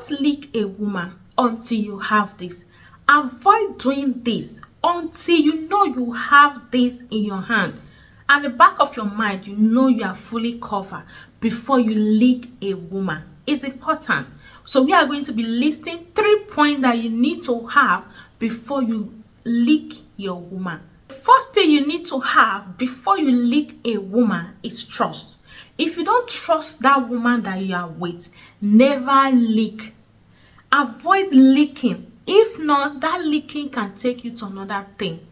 Don't lick a woman until you have this. Avoid doing this until you know you have this in your hand. At the back of your mind, you know you are fully covered before you lick a woman. It's important. So we are going to be listing 3 points that you need to have before you lick your woman. The first thing you need to have before you lick a woman is trust. If you don't trust that woman that you are with, never lick. Avoid licking. If not, that licking can take you to another thing.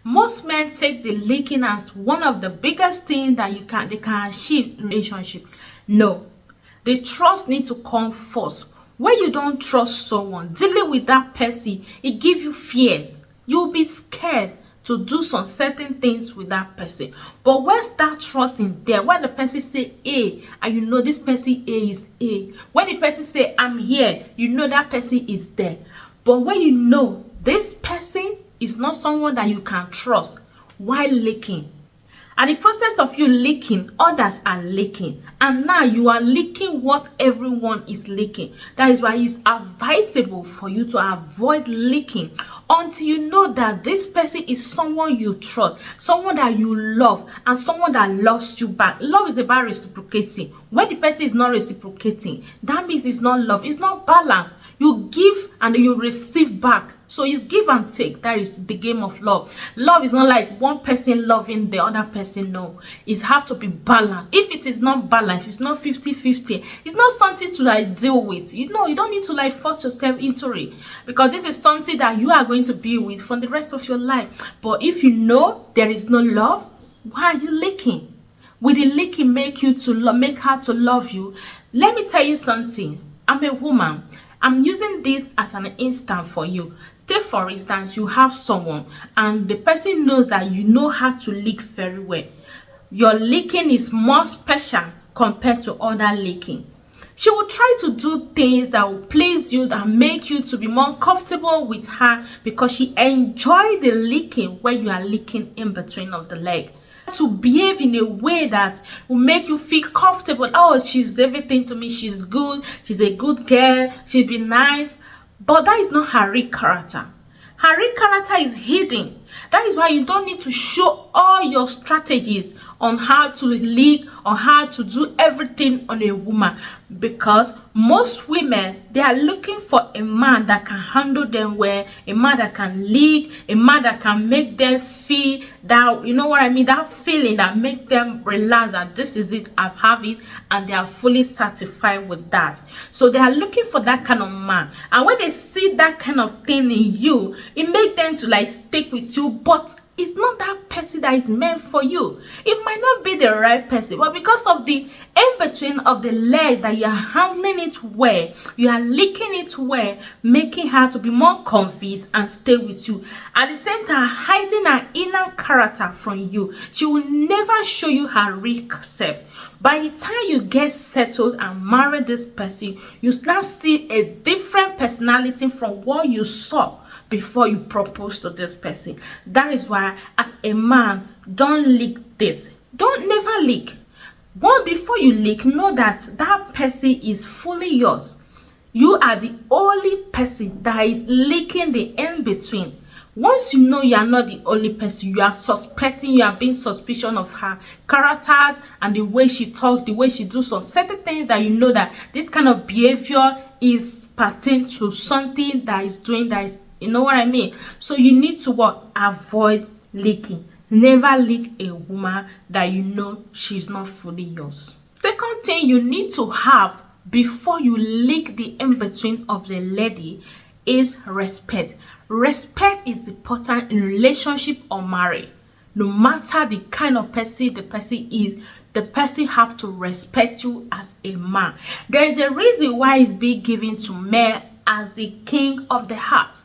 Most men take the licking as one of the biggest things that they can achieve in a relationship. No, the trust needs to come first. When you don't trust someone, dealing with that person, it gives you fears. You'll be scared to do some certain things with that person. But once that trust in there, when the person say A, and you know this person A is A. When the person say I'm here, you know that person is there. But when you know this person is not someone that you can trust, while licking, and the process of you licking, others are licking, and now you are licking what everyone is licking. That is why it's advisable for you to avoid licking until you know that this person is someone you trust, someone that you love, and someone that loves you back. Love is about reciprocating. When the person is not reciprocating, that means it's not love, it's not balance. You give and you receive back. So it's give and take. That is the game of love. Love is not like one person loving the other person. No, it has to be balanced. If it is not balanced, if it's not 50-50, it's not something to like deal with. You know, you don't need to like force yourself into it, because this is something that you are going to be with for the rest of your life. But if you know there is no love, why are you licking? Will the licking make you to make her to love you? Let me tell you something. I'm a woman. I'm using this as an instance for you. Take for instance, you have someone and the person knows that you know how to lick very well. Your licking is more special compared to other licking. She will try to do things that will please you, that make you to be more comfortable with her, because she enjoys the licking when you are licking in between of the leg. To behave in a way that will make you feel comfortable. Oh, she's everything to me, she's good, she's a good girl, she'll be nice. But that is not her real character. Her real character is hidden. That is why you don't need to show all your strategies on how to lick or how to do everything on a woman, because most women, they are looking for a man that can handle them well, a man that can lick, a man that can make them feel that, you know what I mean, that feeling that make them realize that this is it, I have it, and they are fully satisfied with that. So they are looking for that kind of man, and when they see that kind of thing in you, it makes them to like stick with you. But it's not that person that is meant for you. It might not be the right person, but because of the in-between of the leg that you are handling it well, you are licking it well, making her to be more confused and stay with you. At the same time, hiding her inner character from you. She will never show you her real self. By the time you get settled and marry this person, you now see a different personality from what you saw before you propose to this person. That is why, as a man, don't lick this. Don't never lick. One, before you lick, know that that person is fully yours. You are the only person that is licking the in-between. Once you know you are not the only person, you are suspecting, you are being suspicious of her characters and the way she talks, the way she does some certain things, that you know that this kind of behavior is pertaining to something that is doing that is, you know what I mean? So you need to what? Avoid licking. Never lick a woman that you know she's not fully yours. Second thing you need to have before you lick the in-between of the lady is respect. Respect is important in relationship or marriage. No matter the kind of person the person is, the person have to respect you as a man. There is a reason why it's being given to men as the king of the heart.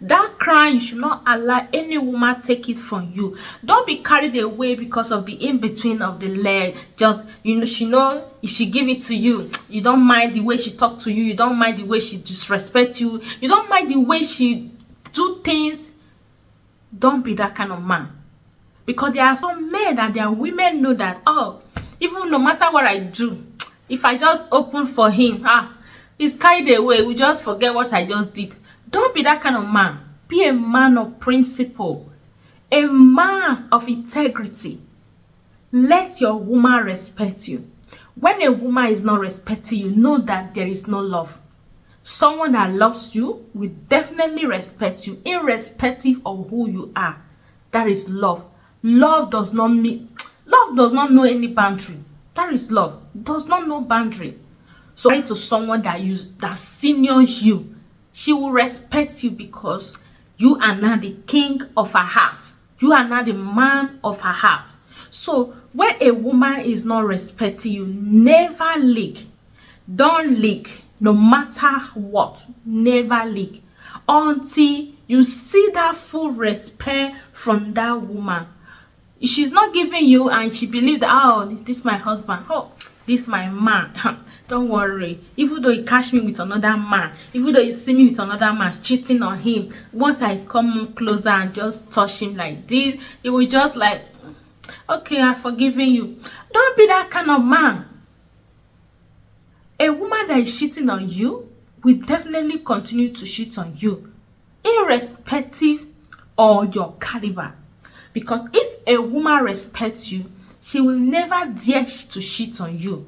That crown, you should not allow any woman take it from you. Don't be carried away because of the in-between of the leg. Just, you know, she know if she give it to you, you don't mind the way she talk to you, you don't mind the way she disrespect you, you don't mind the way she do things. Don't be that kind of man. Because there are some men and their women know that, oh, even no matter what I do, if I just open for him, He's carried away. We just forget what I just did. Don't be that kind of man. Be a man of principle, a man of integrity. Let your woman respect you. When a woman is not respecting you, know that there is no love. Someone that loves you will definitely respect you, irrespective of who you are. That is love. Love does not know any boundary. That is love. Does not know boundary. So marry to someone that seniors you. She will respect you because you are now the king of her heart. You are now the man of her heart. So when a woman is not respecting you, never leak. Don't leak, no matter what. Never leak until you see that full respect from that woman. If she's not giving you and she believes that, oh, this is my husband, oh, this is my man, don't worry. Even though he catch me with another man, even though you see me with another man cheating on him, once I come closer and just touch him like this, he will just like, okay, I've forgiven you. Don't be that kind of man. A woman that is cheating on you will definitely continue to cheat on you, irrespective of your caliber. Because if a woman respects you, she will never dare to cheat on you.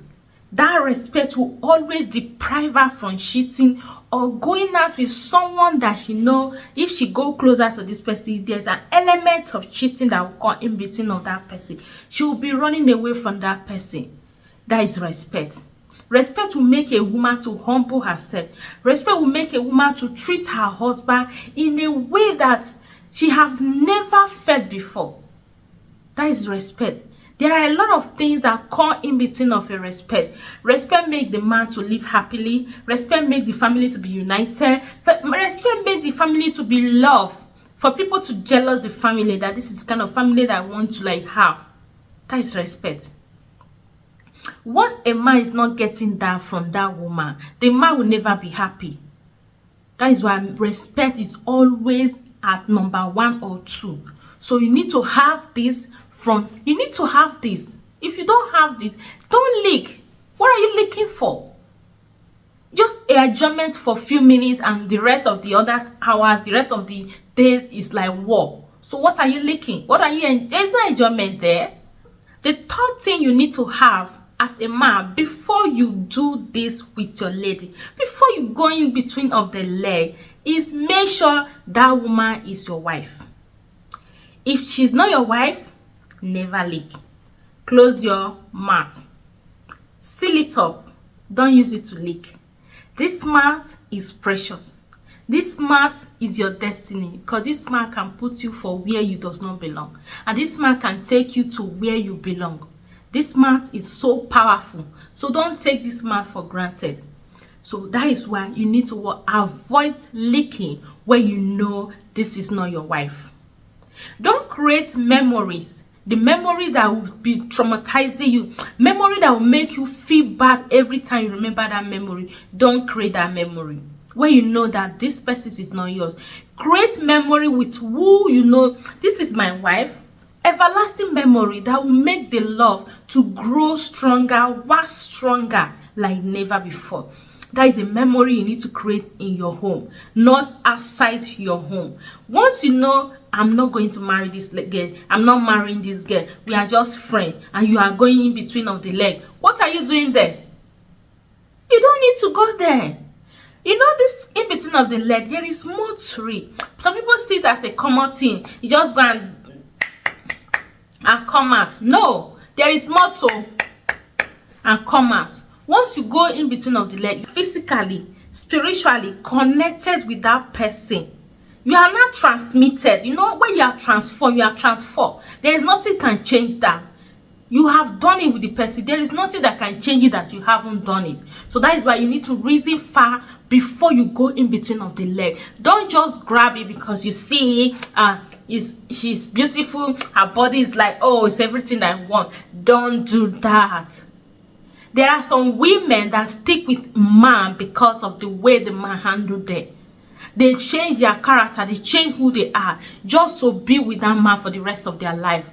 That respect will always deprive her from cheating or going out with someone that she know if she go closer to this person, there's an element of cheating that will come in between of that person. She will be running away from that person. That is respect. Respect will make a woman to humble herself. Respect will make a woman to treat her husband in a way that she have never felt before. That is respect. There are a lot of things that come in between of a respect. Respect make the man to live happily. Respect make the family to be united. Respect make the family to be loved. For people to jealous the family that this is kind of family that I want to like have. That is respect. Once a man is not getting that from that woman, the man will never be happy. That is why respect is always at number 1 or 2. So you need to have this you need to have this. If you don't have this, don't leak. What are you leaking for? Just a adjournment for a few minutes and the rest of the other hours, the rest of the days is like war. So what are you leaking? There's no enjoyment there. The third thing you need to have as a man before you do this with your lady, before you go in between of the leg, is make sure that woman is your wife. If she's not your wife, never leak. Close your mouth. Seal it up. Don't use it to leak. This mouth is precious. This mouth is your destiny, because this man can put you for where you does not belong, and this man can take you to where you belong. This mouth is so powerful, so don't take this mouth for granted. So that is why you need to avoid leaking when you know this is not your wife. Don't create memories, the memory that will be traumatizing you, memory that will make you feel bad every time you remember that memory. Don't create that memory when you know that this person is not yours. Create memory with who you know, this is my wife. Everlasting memory that will make the love to grow stronger, wax stronger like never before. That is a memory you need to create in your home, not outside your home. Once you know, I'm not going to marry this girl, I'm not marrying this girl, we are just friends, and you are going in between of the leg, what are you doing there? You don't need to go there. You know, this in between of the leg, there is more to it. Some people see it as a common thing. You just go and come out. No, there is more to and come out. Once you go in between of the leg, physically, spiritually connected with that person, you are not transmitted. You know, when you are transformed, you are transformed. There is nothing can change that. You have done it with the person. There is nothing that can change it that you haven't done it. So that is why you need to reason far before you go in between of the leg. Don't just grab it because you see she's beautiful, her body is like, oh, it's everything I want. Don't do that. There are some women that stick with man because of the way the man handled them. They change their character, they change who they are just to be with that man for the rest of their life.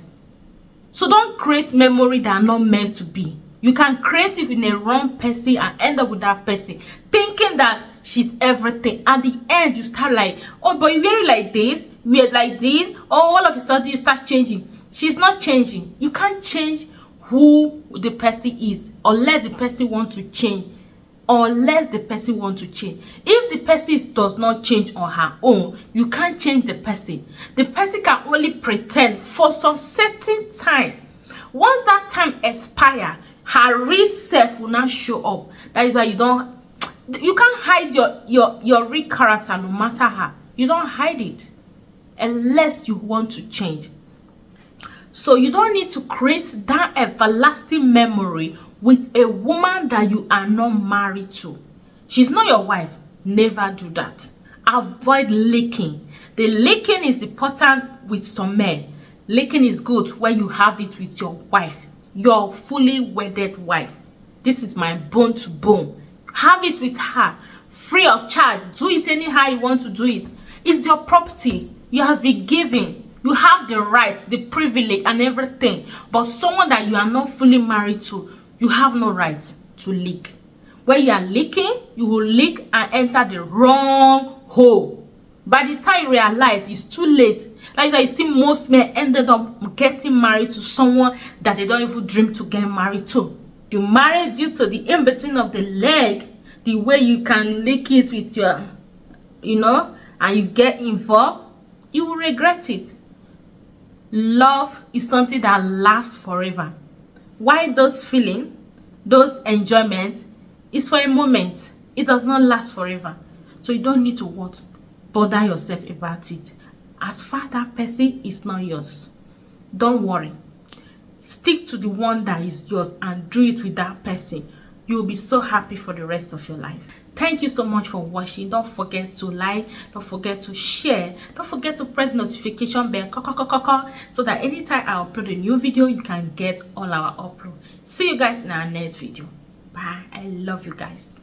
So don't create memory that are not meant to be. You can create it in a wrong person and end up with that person thinking that she's everything. At the end, you start like, oh, but you wear it like this, wear like this, or all of a sudden you start changing. She's not changing. You can't change who the person is unless the person wants to change. Unless the person wants to change. If the person does not change on her own, you can't change the person. The person can only pretend for some certain time. Once that time expires, her real self will not show up. That is why you can't hide your real character no matter how. You don't hide it unless you want to change. So you don't need to create that everlasting memory with a woman that you are not married to. She's not your wife. Never do that. Avoid leaking. The leaking is important with some men. Leaking is good when you have it with your wife, your fully wedded wife. This is my bone to bone. Have it with her, free of charge. Do it anyhow you want to do it. It's your property. You have been given. You have the rights, the privilege, and everything. But someone that you are not fully married to, you have no right to leak. When you are leaking, you will leak and enter the wrong hole. By the time you realize, it's too late. Like that, you see most men ended up getting married to someone that they don't even dream to get married to. You married due to the in-between of the leg, the way you can lick it with your, and you get involved, you will regret it. Love is something that lasts forever. Why those feelings, those enjoyments, is for a moment. It does not last forever. So you don't need to bother yourself about it. As far that person is not yours, don't worry. Stick to the one that is yours and do it with that person. You will be so happy for the rest of your life. Thank you so much for watching. Don't forget to like, don't forget to share, don't forget to press notification bell so that anytime I upload a new video, you can get all our upload. See you guys in our next video. Bye. I love you guys.